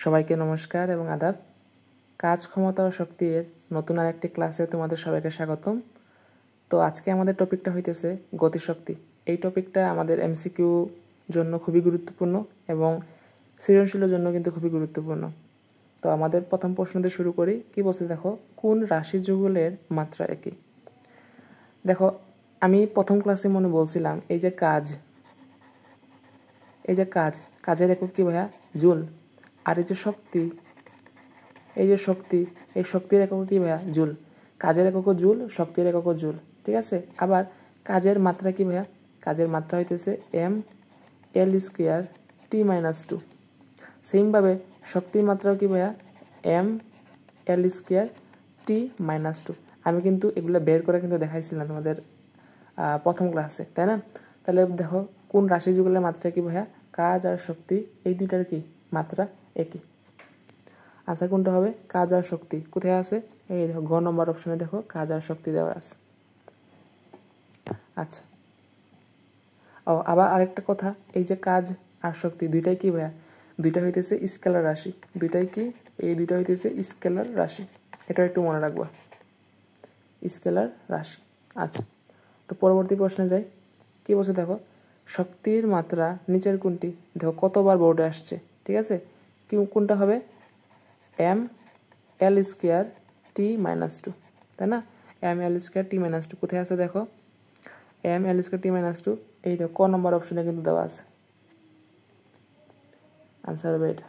সবাইকে নমস্কার এবং আদাব। কাজ ক্ষমতা ও শক্তির নতুন আরেকটি ক্লাসে তোমাদের সবাইকে স্বাগতম। তো আজকে আমাদের টপিকটা হইতেছে গতিশক্তি। এই টপিকটা আমাদের এমসিকিউ জন্য খুবই গুরুত্বপূর্ণ এবং সৃজনশীলের জন্য কিন্তু খুবই গুরুত্বপূর্ণ। তো আমাদের প্রথম প্রশ্ন দিয়ে শুরু করি। কি বলছে দেখো, কোন রাশি যুগলের মাত্রা একই? দেখো, আমি প্রথম ক্লাসে মনে বলছিলাম এই যে কাজের একক কি ভাইয়া? জুল। আর এই যে শক্তি, এই শক্তির একক কি ভাইয়া? জুল। কাজের এককও জুল, শক্তির এককও জুল, ঠিক আছে। আবার কাজের মাত্রা কি ভাইয়া? কাজের মাত্রা হইতেছে mL² T-2। সেমভাবে শক্তির মাত্রাও কি ভাইয়া? mL² T-2। আমি কিন্তু এগুলো বের করে কিন্তু দেখাইছিলাম তোমাদের প্রথম ক্লাসে, তাই না? তাহলে দেখো, কোন রাশি যুগলের মাত্রা কি ভাইয়া? কাজ আর শক্তি এই দুইটার কি মাত্রা একই। আচ্ছা, কোনটা হবে? কাজ আর শক্তি কোথায় আছে? এই দেখো, গ নম্বর অপশনে দেখো কাজ আর শক্তি দেওয়া আছে। আচ্ছা, আবার আরেকটা কথা, এই যে কাজ আর শক্তি দুইটাই কি ভাইয়া? দুইটা হইতেছে স্কেলার রাশি। দুইটাই কি? এই দুইটা হইতেছে স্কেলার রাশি। এটা একটু মনে রাখবা, স্কেলার রাশি। আচ্ছা, তো পরবর্তী প্রশ্নে যাই। কি বলছে দেখো, শক্তির মাত্রা নিচের কোনটি? দেখো কতবার বোর্ডে আসছে, ঠিক আছে। কোনটা হবে? mL² T-2, তাই না? mL² T-2 কোথায় আছে দেখো? mL² T-2 এই দেখো ক নম্বর অপশনে কিন্তু দেওয়া আছে। আনসার হবে এটা।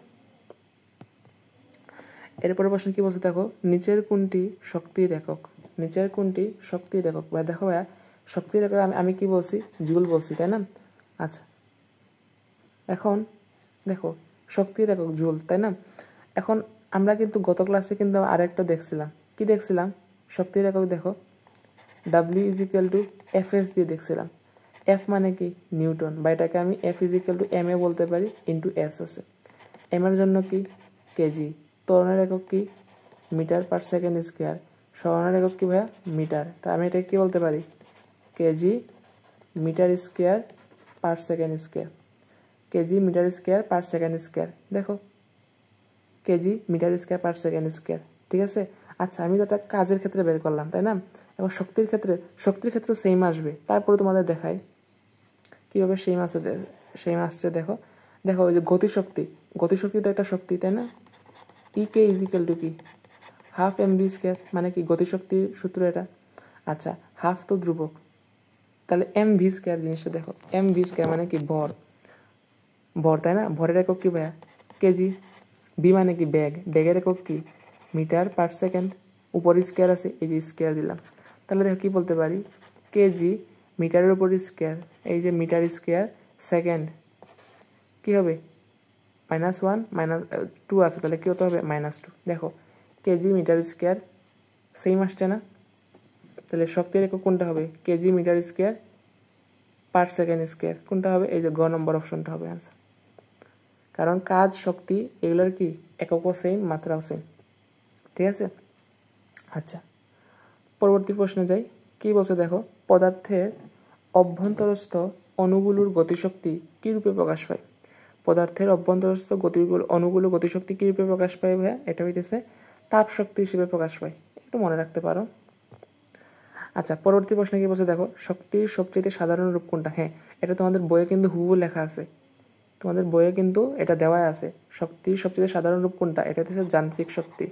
এরপরে প্রশ্ন কি বলছে দেখো, নিচের কোনটি শক্তির একক? নিচের কোনটি শক্তির একক? ভাই দেখো ভাইয়া, শক্তির একক আমি কি বলছি? জুল বলছি, তাই না? আচ্ছা, এখন দেখো শক্তির একক জুল, তাই না? এখন আমরা কিন্তু গত ক্লাসে কিন্তু আরেকটা দেখছিলাম। কি দেখছিলাম? শক্তির একক দেখো W=Fs দিয়ে দেখছিলাম। F মানে কি? নিউটন, বা এটাকে আমি F=ma বলতে পারি, ইন্টু S আছে। m এর জন্য কি? কেজি। ত্বরণের একক কি? Metre per second square. সরণের একক কি ভাইয়া? মিটার। তা আমি এটাকে কি বলতে পারি? KG metre square per second square. KG metre square per second square. দেখো, KG metre square per second square, ঠিক আছে। আচ্ছা, আমি তো একটা কাজের ক্ষেত্রে বের করলাম, তাই না? এবং শক্তির ক্ষেত্রেও সেম আসবে। তারপরে তোমাদের দেখাই কীভাবে সেম আসছে। দেখো ওই যে গতিশক্তি তো একটা শক্তি, তাই না? E=K কি? হাফ mv², মানে কি? গতিশক্তির সূত্র এটা। আচ্ছা, হাফ তো ধ্রুবক, তাহলে mv² জিনিসটা দেখো, mv² মানে কি? ভর, তাই না? ভরের একক কি ভাইয়া? কেজি। বি মানে কি? ব্যাগের একক কি? Metre per second. উপর স্কোয়ার আছে, এই যে স্কোয়ার দিলাম। তাহলে দেখো কি বলতে পারি? কেজি মিটারের উপর স্কোয়ার, এই যে মিটার স্কোয়ার সেকেন্ড কি হবে? -1 -2 আছে, তাহলে কি হতে হবে? -2। দেখো, কেজি মিটার স্কোয়ার সেম আসছে না? তাহলে শক্তির একক কোনটা হবে? KG metre square per second square. কোনটা হবে? এই যে গ নম্বর অপশনটা হবে আনসার। কারণ কাজ, শক্তি এগুলোর কি এককও সেম, মাত্রাও সেম, ঠিক আছে। আচ্ছা, পরবর্তী প্রশ্নে যাই। কি বলছে দেখো, পদার্থের অভ্যন্তরস্থ অণুগুলোর গতিশক্তি কী রূপে প্রকাশ পায়? পদার্থের অভ্যন্তরস্থ অণুগুলো গতিশক্তি কী রূপে প্রকাশ পায় ভাইয়া? এটা হইতেছে তাপ শক্তি হিসেবে প্রকাশ পায়। একটু মনে রাখতে পারো। আচ্ছা, পরবর্তী প্রশ্নে কি বলছে দেখো, শক্তির সবচেয়ে সাধারণ রূপ কোনটা? হ্যাঁ, এটা তোমাদের বইয়ে কিন্তু হুবহু লেখা আছে, তোমাদের বইয়ে কিন্তু এটা দেওয়া আছে। শক্তির সবচেয়ে সাধারণ রূপ কোনটা? এটা হচ্ছে যান্ত্রিক শক্তি।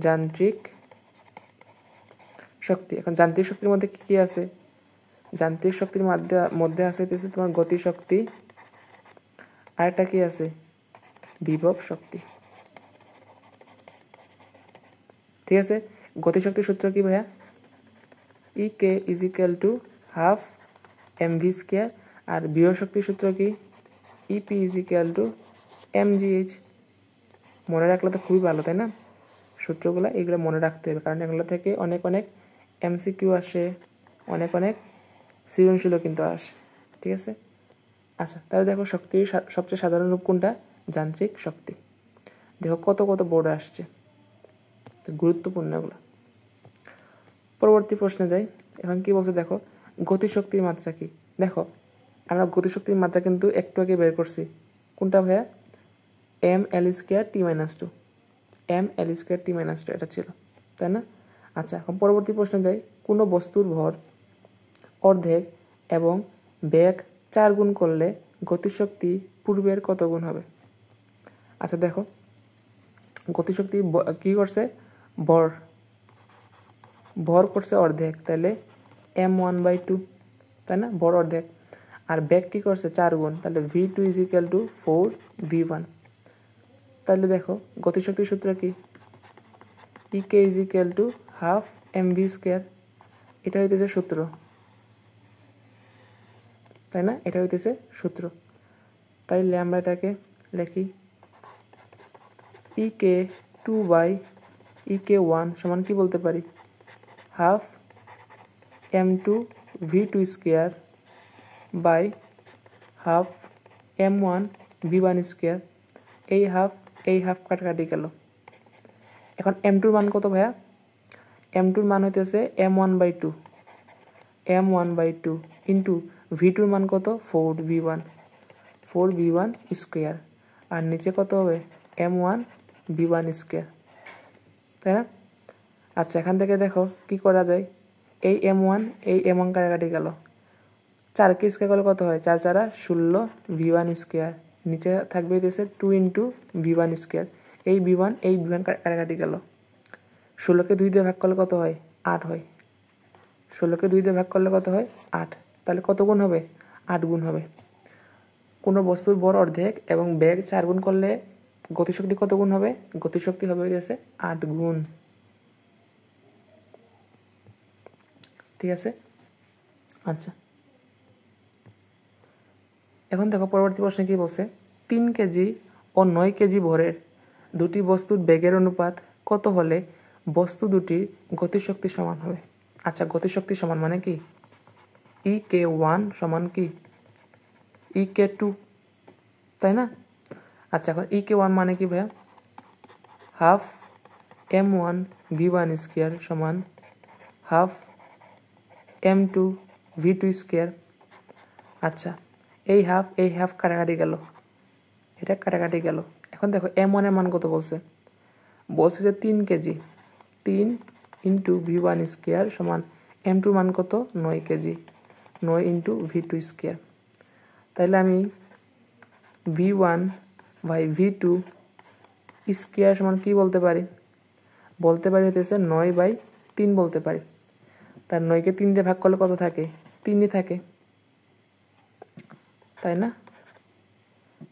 যান্ত্রিক শক্তি। এখন যান্ত্রিক শক্তির মধ্যে কি কি আছে? যান্ত্রিক শক্তির মধ্যে আছে হচ্ছে তোমার গতিশক্তি, আর একটা কি আছে? বিভব শক্তি, ঠিক আছে। গতিশক্তির সূত্র কি ভাইয়া? E=half mv²। আর বিভব শক্তির সূত্র কি? EP=mgh। মনে রাখলে তো খুবই ভালো, তাই না? সূত্রগুলো এগুলো মনে রাখতে হবে, কারণ এগুলো থেকে অনেক এমসিকিউ আসে, অনেক সৃজনশীলও কিন্তু আসে, ঠিক আছে। আচ্ছা, তাহলে দেখো শক্তির সবচেয়ে সাধারণ রূপ কোনটা? যান্ত্রিক শক্তি। দেখো কত বোর্ডে আসছে, তো গুরুত্বপূর্ণ এগুলো। পরবর্তী প্রশ্নে যাই। এখন কি বলছে দেখো, গতিশক্তির মাত্রা কি? দেখো, আমরা গতিশক্তির মাত্রা কিন্তু একটু আগে বের করছি। কোনটা ভাইয়া? M L square T minus two, M L square T minus two এটা ছিল, তাই না? আচ্ছা, এখন পরবর্তী প্রশ্ন যাই। কোনো বস্তুর ভর অর্ধেক এবং বেগ 4 গুণ করলে গতিশক্তি পূর্বের কত গুণ হবে? আচ্ছা দেখো, গতিশক্তি কী করছে, ভর করছে অর্ধেক, তাহলে m1/2, তাই না? ভর অর্ধেক। আর বেগ কী করছে 4 গুণ, তাহলে v2 = 4v1। তাহলে দেখো গতিশক্তির সূত্র কি, ek = হাফ mv²। এটা হইতেছে সূত্র, তাই না? এটা হইতেছে সূত্র। তাইলে আমরা এটাকে লিখি ek2/ek1 সমান কি বলতে পারি, half m2v2² by half m1v1²। এই হাফ কাটাকাটি গেল। এখন m2 মান কত ভাইয়া? m2 মান হইতেছে m1/2 ইন্টু v2 মান কত, 4v1²। আর নিচে কত হবে, m1v1², তাই না? আচ্ছা, এখান থেকে দেখো কি করা যায়, এই m1 কাটাকাটি গেল, 4কে স্কোয়ার করলে কত হয়, 4 4 16 v1²। নিচে থাকবে হইতেছে 2 ইন্টু v1²। এই v1 কাটাকাটি গেল, 16কে 2 দিয়ে ভাগ করলে কত হয়, 8 হয়। 16কে 2 দিয়ে ভাগ করলে কত হয়, 8। তাহলে কত গুণ হবে, 8 গুণ হবে। কোনো বস্তুর ভর অর্ধেক এবং বেগ 4 গুণ করলে গতিশক্তি কত গুণ হবে, গতিশক্তি হবে হইতেছে 8 গুণ। ঠিক আছে? আচ্ছা, এখন দেখো পরবর্তী প্রশ্নে কি বলছে, 3 কেজি ও 9 কেজি ভরের দুটি বস্তুর বেগের অনুপাত কত হলে বস্তু দুটির গতিশক্তি সমান হবে? আচ্ছা, গতিশক্তি সমান মানে কি, ek1 সমান কি ek2, তাই না? আচ্ছা, এখন ek1 মানে কি ভাইয়া, হাফ m1v1² সমান হাফ m2v2²। আচ্ছা, এই হাফ কাটাকাটি গেল, এটা কাটাকাটি গেল। এখন দেখো m1 এর মান কত বলছে যে 3 কেজি, 3 ইন্টু v1² সমান m2 মান কত, 9 কেজি, 9 ইন্টু v2²। তাইলে আমি v1/v2² সমান কি বলতে পারি, হইতেছে 9/3 বলতে পারি। তার 9কে 3 দিয়ে ভাগ করলে কত থাকে, 3ই থাকে, তাই না?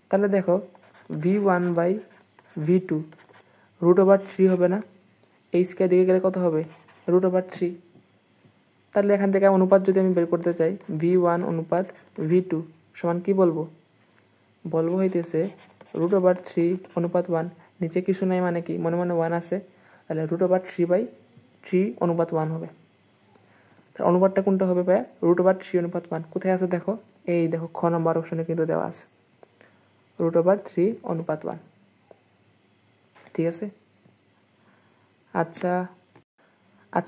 তাহলে দেখো v1/v2 √3 হবে না, এই স্কয়ার দিকে গেলে কত হবে, √3। তাহলে এখান থেকে অনুপাত যদি আমি বের করতে চাই, v1 অনুপাত v2 সমান কি বলবো হইতেছে √3 অনুপাত 1। নিচে কিছু নাই মানে কি, মনে মনে 1 আছে, তাহলে √3/3 অনুপাত 1 হবে। তার অনুপাতটা কোনটা হবে ভাইয়া, √3 অনুপাত 1। কোথায় আছে দেখো, এই দেখো খ নম্বর অপশনে কিন্তু দেওয়া আছে √3 অনুপাত 1। ঠিক আছে? আচ্ছা,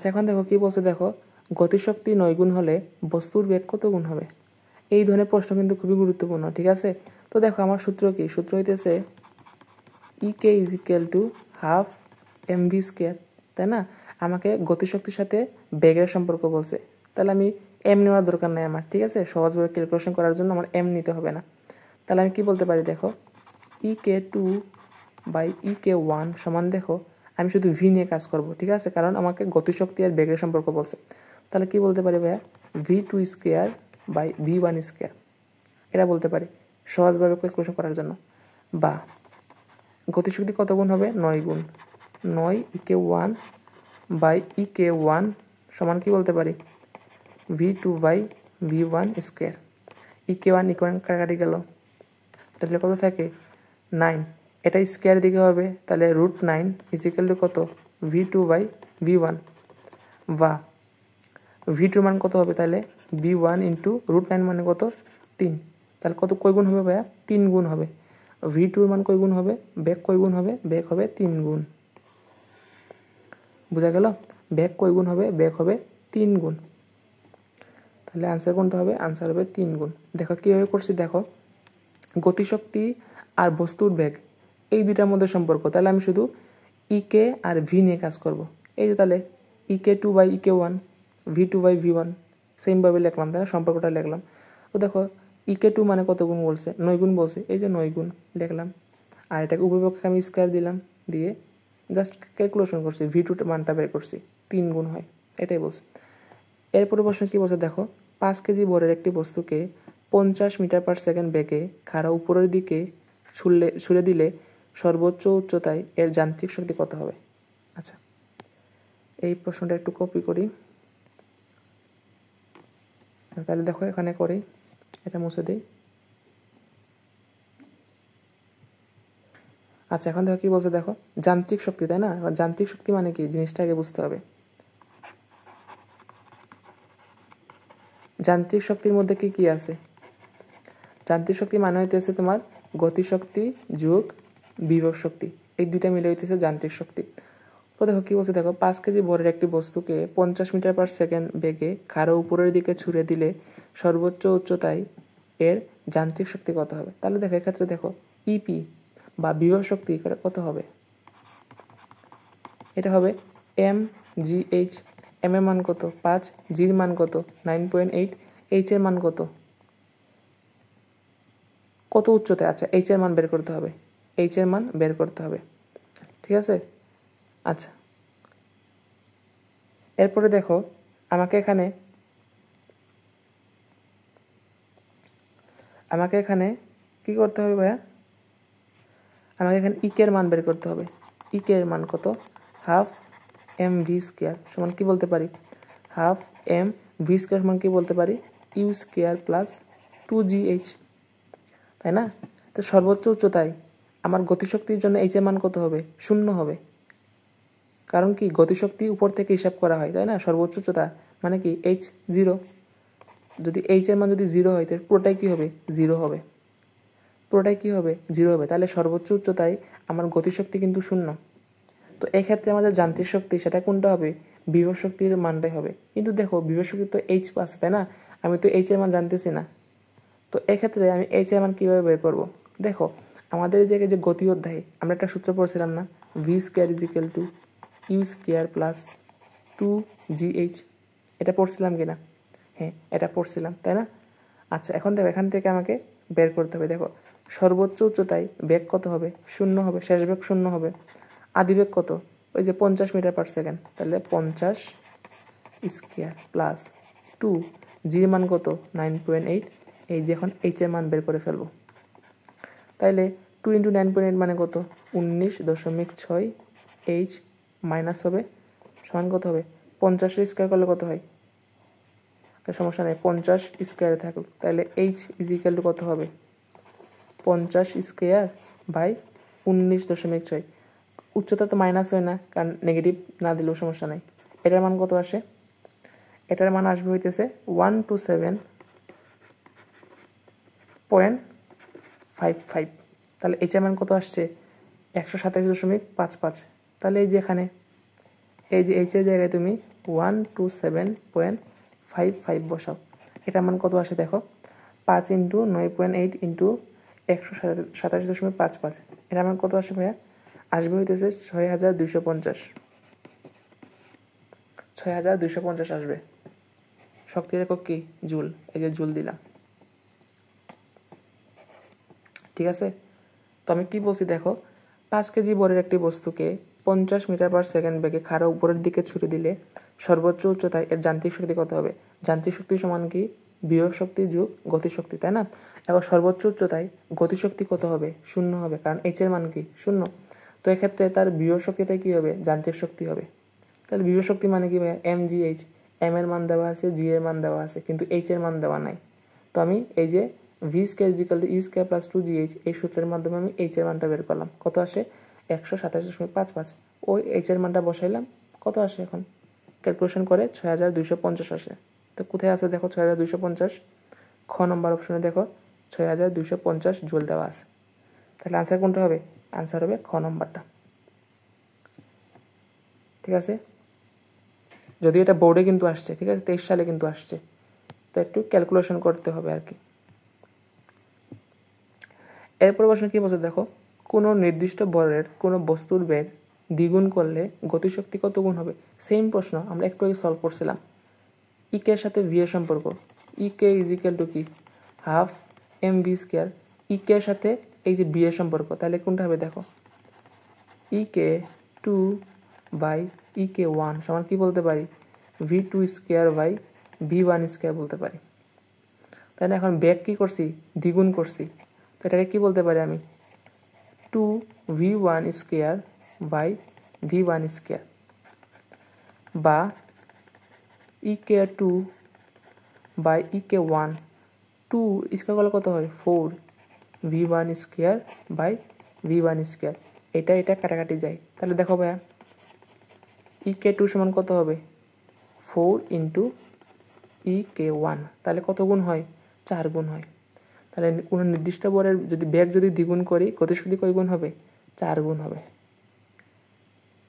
এখন দেখো কি বলছে, দেখো গতিশক্তি 9 গুণ হলে বস্তুর বেগ কত গুণ হবে? এই ধরনের প্রশ্ন কিন্তু খুবই গুরুত্বপূর্ণ। ঠিক আছে? তো দেখো আমার সূত্র কি, সূত্র হইতেছে ek = হাফ mv², তাই না? আমাকে গতিশক্তির সাথে বেগের সম্পর্ক বলছে, তাহলে আমি এম নেওয়ার দরকার নাই আমার। ঠিক আছে? সহজভাবে ক্যালকুলেশন করার জন্য আমার এম নিতে হবে না। তাহলে আমি কি বলতে পারি, দেখো ek2/ek1 সমান, দেখো আমি শুধু ভি নিয়ে কাজ করব। ঠিক আছে? কারণ আমাকে গতিশক্তি আর বেগের সম্পর্ক বলছে। তাহলে কি বলতে পারি ভাইয়া, v2²/v1², এটা বলতে পারি সহজভাবে ক্যালকুলেশন করার জন্য। বা গতিশক্তি কত গুণ হবে, 9 গুণ, 9 ek1/ek1 সমান কি বলতে পারি, v2/v1²। ek1 কাটাকাটি গেল, তাহলে কত থাকে, 9। এটা স্কোয়ার দিকে হবে, তাহলে √9 = কত, v2/v1। বা v2 মান কত হবে, তাহলে v1 ইন্টু √9 মানে কত, 3। তাহলে কয় গুণ হবে ভাইয়া, 3 গুণ হবে। v2 মান কয় গুণ হবে, বেগ কয় গুণ হবে, বেগ হবে 3 গুণ। বোঝা গেল? বেগ কয় গুণ হবে, বেগ হবে 3 গুণ। তাহলে আনসার কোনটা হবে, আনসার হবে 3 গুণ। দেখো কীভাবে করছি, দেখো গতিশক্তি আর বস্তুর বেগ এই দুইটার মধ্যে সম্পর্ক। তাহলে আমি শুধু ইকে আর ভি নিয়ে কাজ করব। এই যে তাহলে E K two by E K one, V two by V one, সেমভাবে লিখলাম, তাই না, সম্পর্কটা লিখলাম। তো দেখো ইকে টু মানে কত গুণ বলছে, 9 গুণ বলছে, এই যে 9 গুণ লিখলাম। আর এটাকে উভয়পক্ষে আমি স্কোয়ার দিলাম, দিয়ে জাস্ট ক্যালকুলেশন করছি, ভি টু মানটা বের করছি, 3 গুণ হয়, এটাই বলছে। এরপরে প্রশ্ন কী বলছে দেখো, 5 কেজি ভরের একটি বস্তুকে 50 মিটার পার সেকেন্ড বেগে খাড়া উপরের দিকে ছুড়ে দিলে সর্বোচ্চ উচ্চতায় এর যান্ত্রিক শক্তি কত হবে? আচ্ছা, এই প্রশ্নটা একটু কপি করি, তাহলে দেখো এখানে করি, এটা মুছে দিই। আচ্ছা, এখন দেখো কী বলছে দেখো, যান্ত্রিক শক্তি, তাই না? যান্ত্রিক শক্তি মানে কি, জিনিসটা আগে বুঝতে হবে। যান্ত্রিক শক্তির মধ্যে কি কি আছে? যান্ত্রিক শক্তি মানে হইতেছে তোমার গতিশক্তি যোগ বিভব শক্তি, এই দুইটা মিলে হইতেছে যান্ত্রিক শক্তি। তো দেখো কী বলছে দেখো, 5 কেজি ভরের একটি বস্তুকে 50 মিটার পার সেকেন্ড বেগে খাড়া উপরের দিকে ছুড়ে দিলে সর্বোচ্চ উচ্চতায় এর যান্ত্রিক শক্তি কত হবে? তাহলে দেখো এক্ষেত্রে দেখো ইপি বা বিভব শক্তি কত হবে? এটা হবে এম জি এইচ। এম এর মান কত? 5, জির মান কত? 9.8, এইচ এর মান কত? কত উচ্চতায়? আচ্ছা, এইচ এর মান বের করতে হবে, এইচ এর মান বের করতে হবে, ঠিক আছে। আচ্ছা, এরপরে দেখো আমাকে এখানে কি করতে হবে ভাইয়া? আমাকে এখানে ইকের মান বের করতে হবে। ইকের মান কত? হাফ এম ভি স্কোয়ার সমান কী বলতে পারি? হাফ এম ভি স্কোয়ার সমান কী বলতে পারি? ইউ স্কোয়ার প্লাস 2GH, তাই না? তো সর্বোচ্চ উচ্চতায় আমার গতিশক্তির জন্য এইচ এর মান কত হবে? 0 হবে, কারণ কি গতিশক্তি উপর থেকে হিসাব করা হয়, তাই না? সর্বোচ্চ উচ্চতা মানে কি এইচ 0। যদি এইচ এর মান যদি 0 হয় তাহলে পুরোটাই কী হবে? 0 হবে, পুরোটাই কী হবে? 0 হবে। তাহলে সর্বোচ্চ উচ্চতায় আমার গতিশক্তি কিন্তু 0। তো এক্ষেত্রে আমাদের যান্ত্রিক শক্তি সেটা কোনটা হবে? বিভব শক্তির মানটাই হবে। কিন্তু দেখো বিভব শক্তি তো এইচ আছে, তাই না? আমি তো এইচ এর মান জানতেছি না। তো এক্ষেত্রে আমি এইচ এর মান কীভাবে বের করব? দেখো আমাদের এই জায়গায় যে গতি অধ্যায়ে আমরা একটা সূত্র পড়ছিলাম না, V square is equal to U square plus 2GH, এটা পড়ছিলাম কি না? হ্যাঁ, এটা পড়ছিলাম, তাই না? আচ্ছা, এখন দেখো এখান থেকে আমাকে বের করতে হবে। দেখো সর্বোচ্চ উচ্চতায় বেগ কত হবে? 0 হবে, শেষ বেগ 0 হবে। আদিবেগ কত? ওই যে 50 মিটার পার সেকেন্ড, তাহলে 50 স্কোয়ার প্লাস 2, জির মান কত? 9.8। এই যে এখন এইচ এর মান বের করে ফেলবো, তাইলে 2 × 9.8 মানে কত? 19.6। এইচ মাইনাস হবে, সমান কত হবে? 50 স্কোয়ার করলে কত হয়? সমস্যা নেই, 50 স্কোয়ারে থাকলো, তাহলে এইচ ইজ ইকুয়াল টু কত হবে? 50 স্কোয়ার বাই 19.6। উচ্চতা তো মাইনাস হয় না, কারণ নেগেটিভ না দিলেও সমস্যা নাই। এটার মান কত আসে? এটার মান আসবে হইতেছে 127.55। তাহলে এইচের মান কত আসছে? 127.55। তাহলে এই যে এখানে এই যে এইচের জায়গায় তুমি 127.55 বসাও, এটার মান কত আসে দেখো? 5 × 9.8 × 127.55, এটার মান কত আসে ভাইয়া? আসবে হইতেছে 6250। 6250 আসবে। শক্তির একক কি? জুল। এই যে জুল দিলাম, ঠিক আছে। তো আমি কি বলছি দেখো, 5 কেজি ভরের একটি বস্তুকে 50 মিটার পার সেকেন্ড বেগে খাড়া উপরের দিকে ছুড়ে দিলে সর্বোচ্চ উচ্চতায় এর যান্ত্রিক শক্তি কত হবে? যান্ত্রিক শক্তি সমান কি? বিভব শক্তি যোগ গতিশক্তি, তাই না? এবার সর্বোচ্চ উচ্চতায় গতিশক্তি কত হবে? 0 হবে, কারণ এইচ এর মান কি? 0। তো এক্ষেত্রে তার বিভব শক্তিটা কী হবে? যান্ত্রিক শক্তি হবে। তাহলে বিভব শক্তি মানে কি ভাইয়া? MGH। এম এর মান দেওয়া আছে, জি এর মান দেওয়া আছে, কিন্তু এইচ এর মান দেওয়া নাই। তো আমি এই যে V square is equal to U square plus 2GH, এই সূত্রের মাধ্যমে আমি এইচ এর মানটা বের করলাম। কত আসে? 127.55। ওই এইচ এর মানটা বসাইলাম, কত আসে এখন? ক্যালকুলেশন করে 6250 আসে। তো কোথায় আছে দেখো 6250? খ নম্বর অপশনে দেখো 6250 জুল দেওয়া আছে। তাহলে আনসার কোনটা হবে? আনসার হবে খ নম্বরটা, ঠিক আছে। যদি এটা বোর্ডে কিন্তু আসছে, ঠিক আছে, 23 সালে কিন্তু আসছে, তো একটু ক্যালকুলেশন করতে হবে আর কি। এরপর প্রশ্ন কী বলছে দেখো, কোনো নির্দিষ্ট ভরের কোনো বস্তুর বেগ দ্বিগুণ করলে গতিশক্তি কত গুণ হবে? সেম প্রশ্ন আমরা একটু আগে সলভ করছিলাম। ইকে এর সাথে ভি এর সম্পর্ক, ইকে ইজ ইকুয়াল টু কি হাফ এম ভি স্কোয়ার। ইকে এর সাথে এই যে বি এর সম্পর্ক, তাহলে কোনটা হবে দেখো, ইকে 2 বাই ইকে 1 সমান কি বলতে পারি, V two square by V one square বলতে পারি। তাই না? এখন বেগ কী করছি, দ্বিগুণ করছি, তো এটাকে কী বলতে পারি আমি, 2v1 square by v1 square, বা ইকে 2 বাই ইকে 1, 2 স্কোয়ার করলে কত হয় 4v1 square by v1 square. এটা কাটাকাটি যায়, তাহলে দেখো ভাইয়া ইকে 2 সমান কত হবে 4 ইন্টু ইকে 1, তাহলে কত গুণ হয় 4 গুণ হয়। তাহলে কোনো নির্দিষ্ট বলের যদি বেগ যদি দ্বিগুণ করি গতিশক্তি কয় গুণ হবে, 4 গুণ হবে।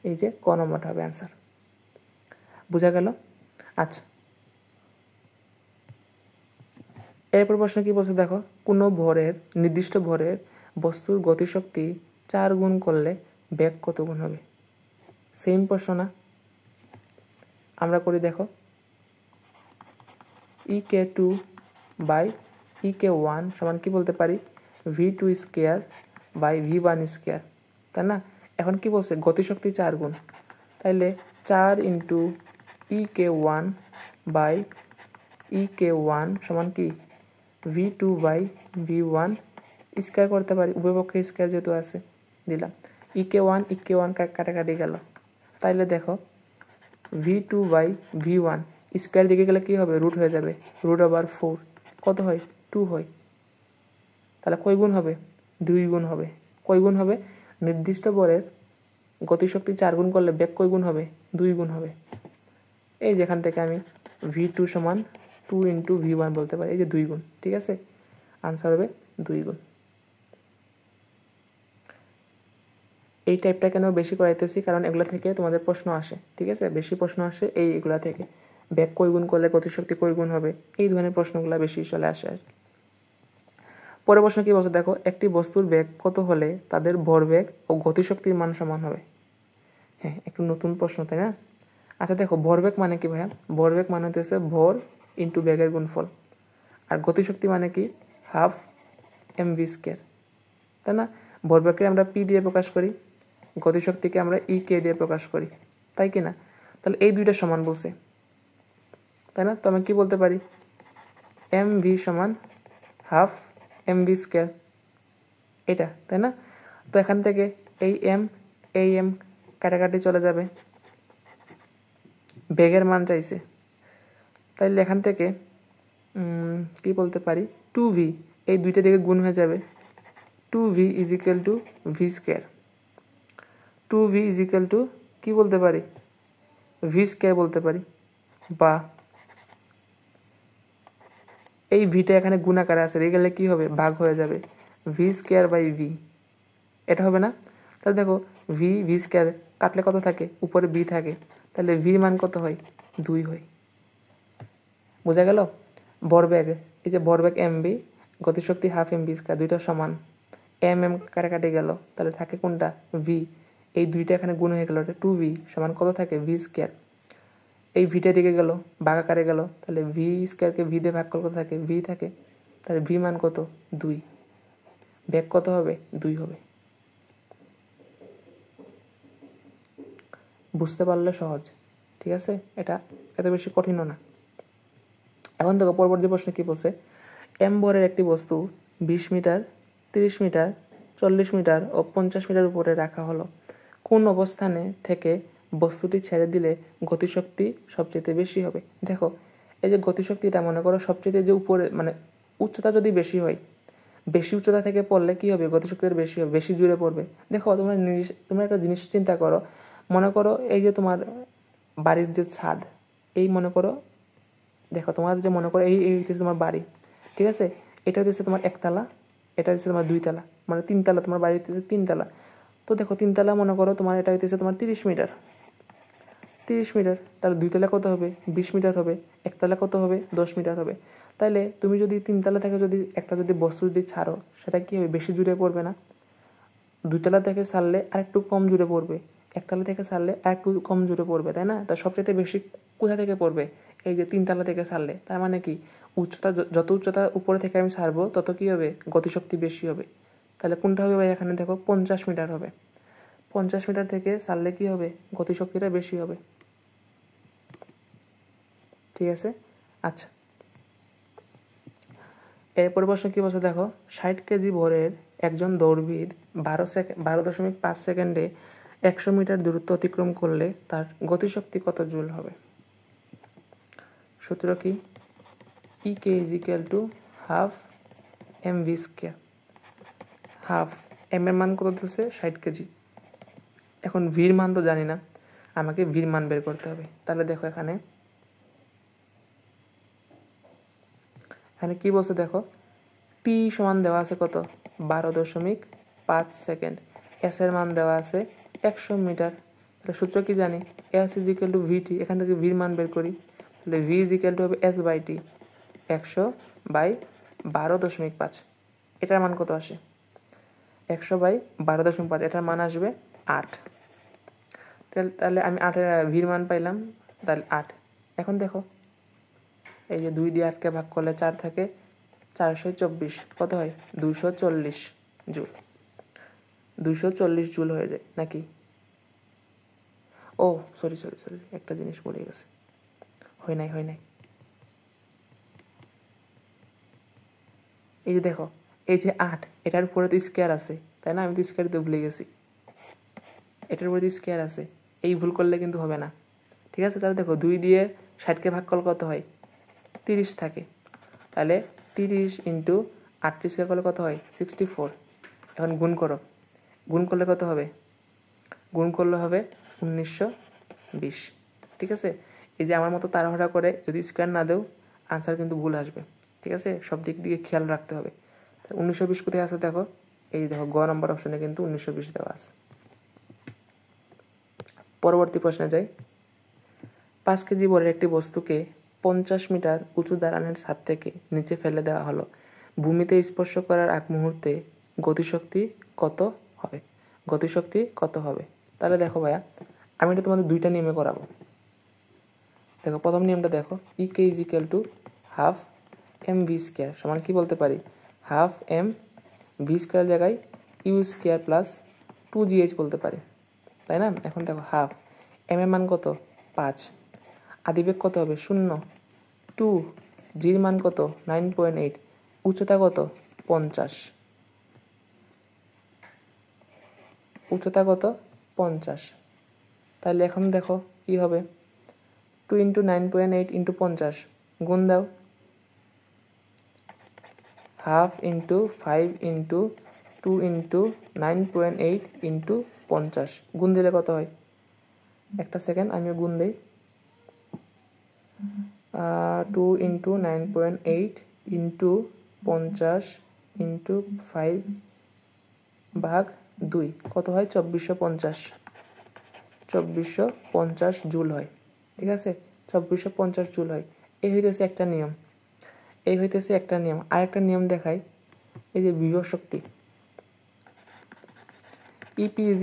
এই যে ক নম্বরটা হবে অ্যান্সার। বোঝা গেল? আচ্ছা, এরপর প্রশ্ন কি বলছে দেখো, কোনো ভরের নির্দিষ্ট ভরের বস্তুর গতিশক্তি 4 গুণ করলে বেগ কত গুণ হবে? সেম প্রশ্ন না? আমরা করি দেখো, ইকে 2 বাই ইকে 1 সমান কি বলতে পারি, v2 square by v1 square, তাই না? এখন কি বলছে গতিশক্তি 4 গুণ, তাইলে 4 ইন্টু ইকে 1 বাই ইকে 1 সমান কি v2 বাই v1 স্কোয়ার করতে পারি, উভয় পক্ষে স্কোয়ার যেহেতু আছে দিলাম, ইকে 1 কাটাকাটি গেল, তাইলে দেখো v2 বাই v1 স্কোয়ার দিকে গেলে কী হবে, রুট হয়ে যাবে, রুট ওভার 4 কত হয় 2 হয়। তাহলে কয় গুণ হবে, 2 গুণ হবে। কয় গুণ হবে, নির্দিষ্ট বলের গতিশক্তি 4 গুণ করলে বেগ কয় গুণ হবে, 2 গুণ হবে। এই যেখান থেকে আমি v2 সমান 2 ইন্টু v1 বলতে পারি, এই যে 2 গুণ, ঠিক আছে, আনসার হবে 2 গুণ। এই টাইপটা কেন বেশি করাইতেছি, কারণ এগুলো থেকে তোমাদের প্রশ্ন আসে, ঠিক আছে, বেশি প্রশ্ন আসে এইগুলা থেকে, বেগ কয় গুণ করলে গতিশক্তি কয় গুণ হবে, এই ধরনের প্রশ্নগুলো বেশি চলে আসে আর কি। পরের প্রশ্ন কি বলছে দেখো, একটি বস্তুর বেগ কত হলে তাদের ভরবেগ ও গতিশক্তির মান সমান হবে? হ্যাঁ, একটু নতুন প্রশ্ন, তাই না? আচ্ছা দেখো, ভরবেগ মানে কি ভাইয়া, ভরবেগ মানে হচ্ছে ভর ইন্টু বেগের গুণফল, আর গতিশক্তি মানে কি হাফ এম ভি স্কোয়ার, তাই না? ভরবেগকে আমরা পি দিয়ে প্রকাশ করি, গতিশক্তিকে আমরা ই কে দিয়ে প্রকাশ করি, তাই কি না? তাহলে এই দুইটা সমান বলছে, তাই না? তো আমি কী বলতে পারি, এম ভি সমান হাফ এম ভি স্কোয়ার, এটা, তাই না? তো এখান থেকে এই এম কাটাকাটি চলে যাবে, বেগের মান চাইছে, তাইলে এখান থেকে কি বলতে পারি, 2v, এই দুইটা দিকে গুণ হয়ে যাবে, 2v is equal to V square, 2v is equal to কী বলতে পারি, ভি স্কোয়ার বলতে পারি, বা এই ভিটা এখানে গুণ আকারে আছে, রেখে গেলে কী হবে, ভাগ হয়ে যাবে, ভি স্কোয়ার বাই ভি, এটা হবে না? তাহলে দেখো ভি স্কোয়ার কাটলে কত থাকে, উপরে বি থাকে, তাহলে ভির মান কত হয়, 2 হয়। বোঝা গেল? ভরবেগ, এই যে ভরবেগ এম বি, গতিশক্তি হাফ এম বি স্কোয়ার, দুইটা সমান, এম কাটাকাটি গেল, তাহলে থাকে কোনটা, ভি, এই দুইটা এখানে গুণ হয়ে গেল, এটা 2v সমান কত থাকে, ভি স্কোয়ার, এই ভিটা দিকে গেল, ভাগ আকারে গেল, তাহলে ভি স্কোয়ারকে ভি দিয়ে ভাগ করলে কত থাকে, ভি থাকে, তাহলে ভি মান কত, 2, বেগ কত হবে, 2 হবে। বুঝতে পারলে সহজ, ঠিক আছে, এটা এত বেশি কঠিনও না। এখন দেখো পরবর্তী প্রশ্ন কী বলছে, এম ভরের একটি বস্তু 20 মিটার, 30 মিটার, 40 মিটার ও 50 মিটার উপরে রাখা হলো, কোন অবস্থানে থেকে বস্তুটি ছেড়ে দিলে গতিশক্তি সবচেয়ে বেশি হবে? দেখো এই যে গতিশক্তিটা মনে করো সবচেয়ে যে উপরে মানে উচ্চতা যদি বেশি হয়, বেশি উচ্চতা থেকে পড়লে কী হবে, গতিশক্তির বেশি হবে, বেশি জুড়ে পড়বে। দেখো তোমরা একটা জিনিস চিন্তা করো, মনে করো এই যে তোমার বাড়ির যে ছাদ, এই মনে করো, দেখো তোমার যে মনে করো এই হচ্ছে তোমার বাড়ি, ঠিক আছে, এটা হচ্ছে তোমার একতলা, এটা হচ্ছে তোমার 2 তলা, মানে 3 তলা, তোমার বাড়ি হচ্ছে 3 তলা। তো দেখো 3 তলা মনে করো তোমার এটা হইতেছে তোমার 30 মিটার, 30 মিটার, তাহলে 2 তলা কত হবে, 20 মিটার হবে, একতলা কত হবে, 10 মিটার হবে। তাইলে তুমি যদি 3 তলা থেকে যদি একটা যদি বস্তু যদি ছাড়ো, সেটা কী হবে, বেশি জুড়ে পড়বে না, দুইতলা থেকে ছাড়লে আরেকটু কম জোরে পড়বে, একতলা থেকে ছাড়লে আরেকটু কম জোরে পড়বে, তাই না? তা সবচেয়ে বেশি কোথা থেকে পড়বে? এই যে 3তলা থেকে ছাড়লে। তার মানে কি উচ্চতা, যত উচ্চতা উপরে থেকে আমি ছাড়বো তত কী হবে? গতিশক্তি বেশি হবে। তাহলে কোনটা হবে ভাই? এখানে দেখো 50 মিটার হবে। 50 মিটার থেকে ছাড়লে কী হবে? গতিশক্তিটা বেশি হবে। ঠিক আছে, আচ্ছা। এরপর প্রশ্ন কী বলছে দেখো, 60 কেজি ভরের একজন দৌড়বিদ 12.5 সেকেন্ডে 100 মিটার দূরত্ব অতিক্রম করলে তার গতিশক্তি কত জুল হবে? সূত্র কি? EK = half mv square. Half M এর মান কত দিচ্ছে? 60 কেজি। এখন ভির মান তো জানি না, আমাকে ভির মান বের করতে হবে। তাহলে দেখো এখানে কি বলছে দেখো, টি সমান দেওয়া আছে কত? 12.5 সেকেন্ড। এস এর মান দেওয়া আছে 100 মিটার। তাহলে সূত্র কি জানি? এস = ভিটি। এখান থেকে ভির মান বের করি। তাহলে ভি = হবে S/T, 100/12.5। এটার মান কত আসে? 100/12.5। এটার মান আসবে 8। তাহলে আমি 8-এর ভির মান পাইলাম, তাহলে 8। এখন দেখো এই যে 2 দিয়ে 8কে ভাগ করলে 4 থাকে, 424 কত হয়? 240 জুল। 240 জুল হয়ে যায় নাকি? ও সরি, একটা জিনিস পড়ে গেছে, হয় নাই। এই যে দেখো, এই যে 8, এটার উপরে তো স্কোয়ার আছে, তাই না? আমি তো স্কোয়ার তো ভুলে গেছি। এটার উপরে স্কোয়ার আছে, এই ভুল করলে কিন্তু হবে না। ঠিক আছে, তাহলে দেখো 2 দিয়ে 60কে ভাগ করলে কত হয়? 30 থাকে। তাহলে 30 × 38 করলে কত হয়? 64। এখন গুণ করো, গুণ করলে কত হবে? গুণ করলে হবে 1920। ঠিক আছে, এই যে আমার মতো তাড়াহুড়া করে যদি স্কোয়ার না দেও, আনসার কিন্তু ভুল আসবে। ঠিক আছে, সব দিক দিয়ে খেয়াল রাখতে হবে। 1920 কোথায় আছে দেখো, এই দেখো গ নম্বর অপশনে কিন্তু 1920 দেওয়া আছে। পরবর্তী প্রশ্নে যাই। 5 কেজি ভরের একটি বস্তুকে 50 মিটার উঁচু দালানের ছাদ থেকে নিচে ফেলে দেওয়া হলো। ভূমিতে স্পর্শ করার আগ মুহূর্তে গতিশক্তি কত হবে? গতিশক্তি কত হবে? তাহলে দেখো ভাইয়া, আমি এটা তোমাদের 2টা নিয়মে করাবো। দেখো প্রথম নিয়মটা দেখো, EK = হাফ mv স্কয়ার সমান কি বলতে পারি? হাফ mv স্কয়ার জায়গায় u স্কয়ার প্লাস 2gh বলতে পারি, তাই না? এখন দেখো হাফ m এর মান কত? 5। আদিবেগ কত হবে? 0। 2 জির মান কত? 9.8। উচ্চতা কত? 50। উচ্চতা কত? 50। তাহলে এখন দেখো কি হবে? 2 × 9.8 × 50 গুণ দাও, হাফ × 5 × 2 × 9.8 × 50 গুণ দিলে কত হয়? একটা সেকেন্ড, আমিও গুণ দিই। 2 × 9.8 × 50 × 5 ভাগ 2 কত হয়? 2450। 2450 জুল হয়। ঠিক আছে, 2450 জুল হয়। এই হইতেছে একটা নিয়ম। আরেকটা নিয়ম দেখাই, এই যে বিভব শক্তি, EP =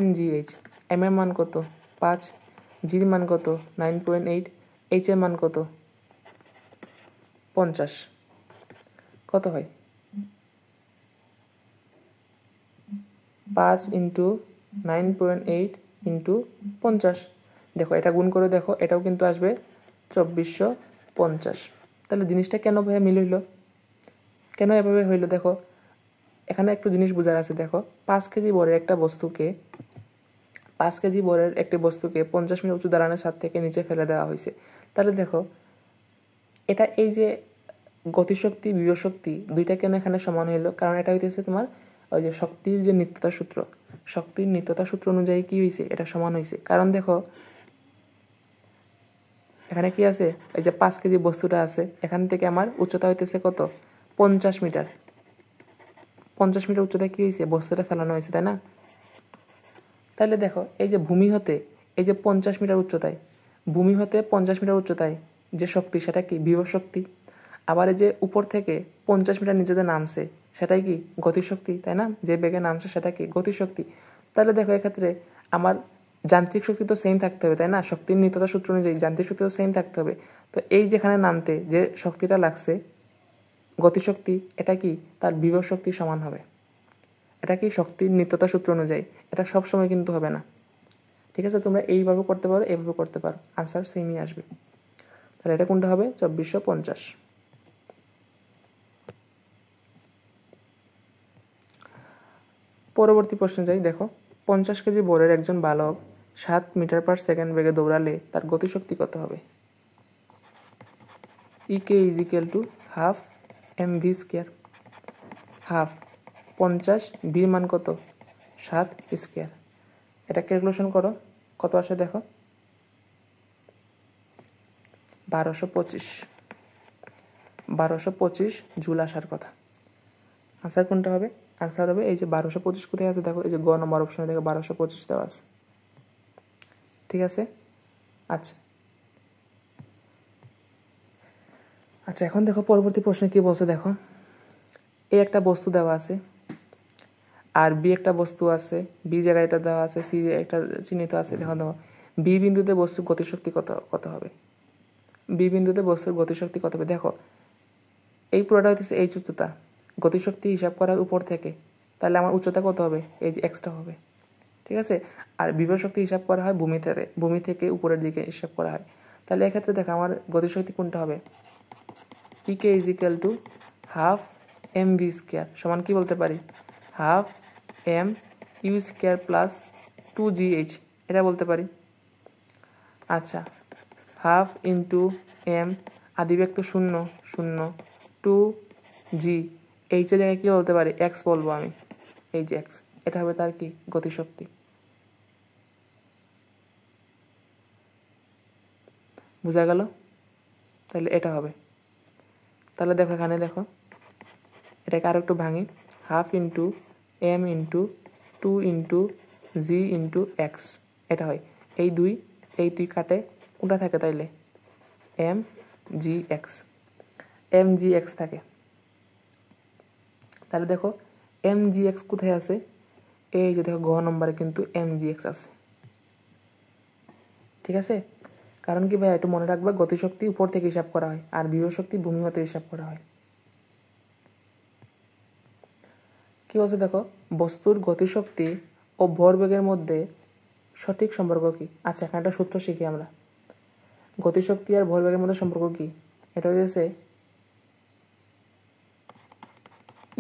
mgh। m এর মান কত? 5। জির মান কত? 9.8। h এর মান কত? 50। কত হয়? 5 × 9.8 × 50। দেখো এটা গুণ করে দেখো, এটাও কিন্তু আসবে 2450। তাহলে জিনিসটা কেন ভাইয়া মিল হইল? কেন এভাবে হইলো? দেখো এখানে একটু জিনিস বোঝার আছে। দেখো 5 কেজি ভরের একটি বস্তুকে 50 মিটার উঁচু দালানের ছাদ থেকে নিচে ফেলে দেওয়া হয়েছে। তাহলে দেখো এটা, এই যে গতিশক্তি বিভব শক্তি দুইটা কেন এখানে সমান হইলো? কারণ এটা হইতেছে তোমার ওই যে শক্তির যে নিত্যতা সূত্র, শক্তির নিত্যতা সূত্র অনুযায়ী কি হয়েছে? এটা সমান হয়েছে। কারণ দেখো এখানে কি আছে, এই যে 5 কেজি বস্তুটা আছে, এখান থেকে আমার উচ্চতা হইতেছে কত? 50 মিটার। 50 মিটার উচ্চতায় কি হয়েছে? বস্তুটা ফেলানো হয়েছে, তাই না? তাহলে দেখো এই যে ভূমি হতে, এই যে 50 মিটার উচ্চতায়, ভূমি হতে 50 মিটার উচ্চতায় যে শক্তি, সেটা কি? বিভব শক্তি। আবার এই যে উপর থেকে 50 মিটার নিচেতে নামছে, সেটাই কি গতিশক্তি, তাই না? যে বেগে নামছে সেটা কি গতিশক্তি। তাহলে দেখো এক্ষেত্রে আমার যান্ত্রিক শক্তি তো সেম থাকতে হবে, তাই না? শক্তির নিত্যতা সূত্র অনুযায়ী যান্ত্রিক শক্তি তো সেম থাকতে হবে। তো এই যেখানে নামতে যে শক্তিটা লাগছে গতিশক্তি, এটা কি তার বিভব শক্তির সমান হবে। এটা কি শক্তির নিত্যতা সূত্র অনুযায়ী, এটা সবসময় কিন্তু হবে না। ঠিক আছে, তোমরা এইভাবে করতে পারো, এইভাবে করতে পারো, আনসার সেমই আসবে। তাহলে এটা কোনটা হবে? 2450। পরবর্তী প্রশ্নে যাই। দেখো 50 কেজি বরের একজন বালক 7 মিটার পার সেকেন্ড বেগে দৌড়ালে তার গতিশক্তি কত হবে? E K is equal to half M V square. Half 50, ভির মান কত? 7 স্কোয়ার। এটা ক্যালকুলেশন করো, কত আসে দেখো, 1225 জুল আসার কথা। আনসার কোনটা হবে? আনসার হবে এই যে 1225 কোথায় আছে দেখো, এই যে গ নম্বর অপশনে দেখো 1225 দেওয়া আছে। ঠিক আছে, আচ্ছা আচ্ছা এখন দেখো পরবর্তী প্রশ্নে কি বলছে দেখো। এ একটা বস্তু দেওয়া আছে আর বি একটা বস্তু আছে, বি জায়গায় এটা দেওয়া আছে, সি একটা চিহ্নিত আছে। দেখো দেখো বি বিন্দুতে বস্তুর গতিশক্তি কত হবে? বি বিন্দুতে বস্তুর গতিশক্তি কত হবে? দেখো এই পুরোটা হচ্ছে এই উচ্চতা, গতিশক্তি হিসাব করা উপর থেকে, তাহলে আমার উচ্চতা কত হবে? এই যে এক্সটা হবে। ঠিক আছে, আর বিভব শক্তি হিসাব করা হয় ভূমি থেকে উপরের দিকে হিসাব করা হয়। তাহলে এক্ষেত্রে দেখো আমার গতিশক্তি কোনটা হবে? E K is equal to half M V square সমান কি বলতে পারি? Half M U square plus 2GH, এটা বলতে পারি। আচ্ছা, হাফ ইন্টু এম, আদিবেগ তো 0 0, 2G, এইচের জায়গায় কী বলতে পারি? এক্স বলবো আমি, এই যে এক্স, এটা হবে তার কি গতিশক্তি। বোঝা গেল? তাহলে এটা হবে। তাহলে দেখো এখানে দেখো এটাকে আরও একটু ভাঙি, half into M into 2 into G into X, এটা হয় এই দুই কাটে কোনটা থাকে তাইলে? এম জি এক্স থাকে। তাহলে দেখো এম জি এক্স কোথায় আছে? এই যে দেখো গ নম্বরে কিন্তু এম জি এক্স আছে। ঠিক আছে, কারণ কি ভাই একটু মনে রাখবা, গতিশক্তি উপর থেকে হিসাব করা হয় আর বিভব শক্তি ভূমি হতে হিসাব করা হয়। কি বলছে দেখো, বস্তুর গতিশক্তি ও ভরবেগের মধ্যে সঠিক সম্পর্ক কি? আচ্ছা, এখানে একটা সূত্র শিখি আমরা। গতিশক্তি আর ভরবেগের মধ্যে সম্পর্ক কি? এটা হচ্ছে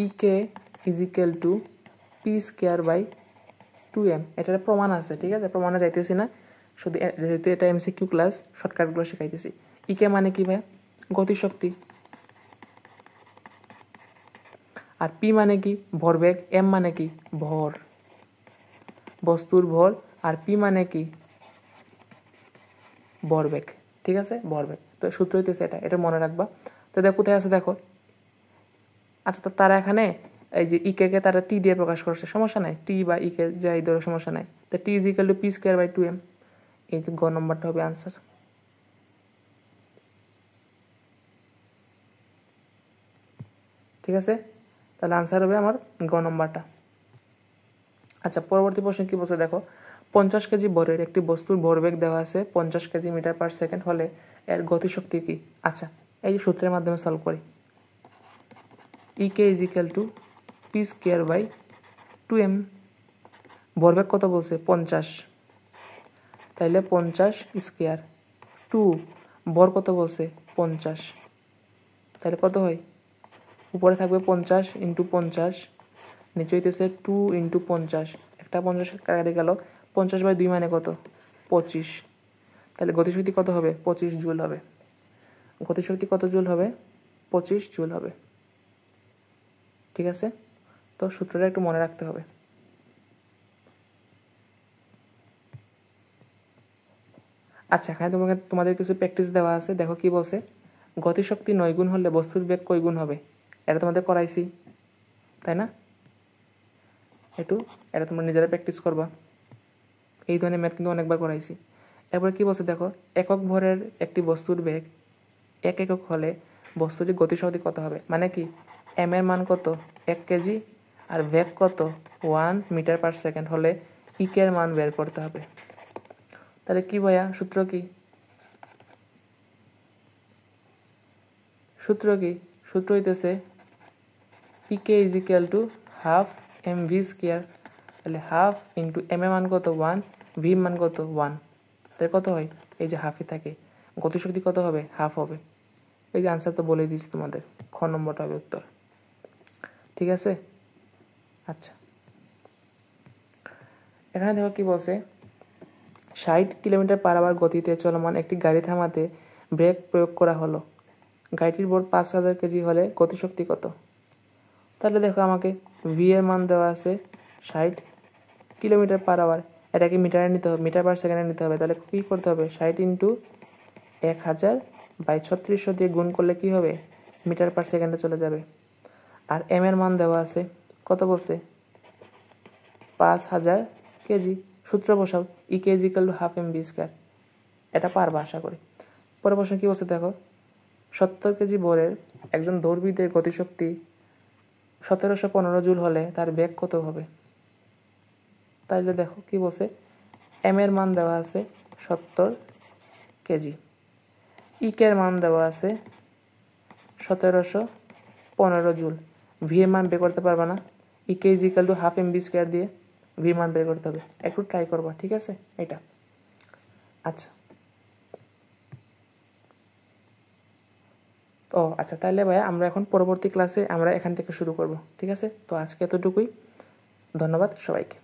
E K is equal to P square by 2m। এটার প্রমাণ আছে, ঠিক আছে, প্রমাণে যাইতেছি না, শুধু যেহেতু এটা MCQ ক্লাস শর্টকাটগুলো শেখাইতেছি। ইকে মানে কি ভাই? গতিশক্তি। আর পি মানে কি? ভরবেগ। এম মানে কি? ভর, বস্তুর ভর। আর পি মানে কি? ভরবেগ। ঠিক আছে, ভরবেগ। তো সূত্র হইতেছে এটা মনে রাখবা। তো দেখো কোথায় আছে দেখো। আচ্ছা, তো তারা এখানে এই যে ইকে তারা টি দিয়ে প্রকাশ করছে, সমস্যা নাই, টি বা ইকে যাই ধরো সমস্যা নাই। তো T is equal to P square by 2m, এই যে গ নম্বরটা হবে আনসার। ঠিক আছে, তাহলে আনসার হবে আমার গ নম্বরটা। আচ্ছা, পরবর্তী প্রশ্ন কি বলছে দেখো, 50 কেজি ভরের একটি বস্তুর ভরবেগ দেওয়া আছে 50 কেজি মিটার পার সেকেন্ড হলে এর গতিশক্তি কি? আচ্ছা, এই যে সূত্রের মাধ্যমে সলভ করি। E K is equal to P square by 2m। ভরবেগ কত বলছে? 50, তাইলে 50 স্কোয়ার, 2 ভর কত বলছে? 50, তাহলে কত হয়? উপরে থাকবে 50 ইন্টু 50, নিচে হইতেছে 2 ইন্টু 50, একটা 50 কাটে গেল, 50 বাই 2 মানে কত? 25। তাহলে গতিশক্তি কত হবে? 25 জুল হবে। গতিশক্তি কত জুল হবে? 25 জুল হবে। ঠিক আছে, তো সূত্রটা একটু মনে রাখতে হবে। আচ্ছা, এখানে তোমাদের কিছু প্র্যাকটিস দেওয়া আছে, দেখো কি বলছে। গতিশক্তি 9 গুণ হলে বস্তুর বেগ কয় গুণ হবে? এটা তোমাদের করাইছি, তাই না? এটা তোমরা নিজেরা প্র্যাকটিস করবা। এই ধরনের ম্যাথ কিন্তু অনেকবার করাইছি। এরপরে কি বলছে দেখো, একক ভরের একটি বস্তুর বেগ 1 একক হলে বস্তুটির গতিশক্তি কত হবে? মানে কি এম এর মান কত 1 কেজি আর বেগ কত 1 মিটার পার সেকেন্ড হলে ইকের মান বের করতে হবে। তাহলে কি ভাইয়া সূত্র কি সূত্র হইতেছে E K is equal to half M V square. তাহলে হাফ ইন্টু এম এর মান কত 1, ভি মান কত 1, তাহলে কত হয় এই যে হাফই থাকে, গতিশক্তি কত হবে হাফ হবে। এই যে আনসার তো বলেই দিচ্ছি তোমাদের, খ নম্বরটা হবে উত্তর। ঠিক আছে, আচ্ছা এখানে দেখো কি বলছে 60 কিলোমিটার পার আওয়ার গতিতে চলমান একটি গাড়ি থামাতে ব্রেক প্রয়োগ করা হলো। গাড়িটির ভর 5000 কেজি হলে গতিশক্তি কত? তাহলে দেখো আমাকে ভি এর মান দেওয়া আছে 60 কিলোমিটার পার আওয়ার, এটাকে মিটারে নিতে হবে, মিটার পার সেকেন্ডে নিতে হবে। তাহলে কী করতে হবে 60 ইন্টু 1000 বাই 3600 দিয়ে গুণ করলে কি হবে মিটার পার সেকেন্ডে চলে যাবে। আর এম এর মান দেওয়া আছে কত বলছে 5000 কেজি। সূত্র বসাও E K is equal to half M V square, এটা পারবা আশা করি। পরের প্রশ্ন কী বলছে দেখো 70 কেজি ভরের একজন দৌড়বিদের গতিশক্তি 1715 জুল হলে তার বেগ কত হবে? তাইলে দেখো কি বলছে এম এর মান দেওয়া আছে 70 কেজি, ইকের মান দেওয়া আছে 1715 জুল, ভি এর মান বের করতে পারবা না, E K is equal to half M V square দিয়ে ভি মান বের করতে হবে, একটু ট্রাই করবা। ঠিক আছে এটা আচ্ছা তো আচ্ছা তাহলে ভাইয়া আমরা এখন পরবর্তী ক্লাসে আমরা এখান থেকে শুরু করব। ঠিক আছে, তো আজকে এতটুকুই, ধন্যবাদ সবাইকে।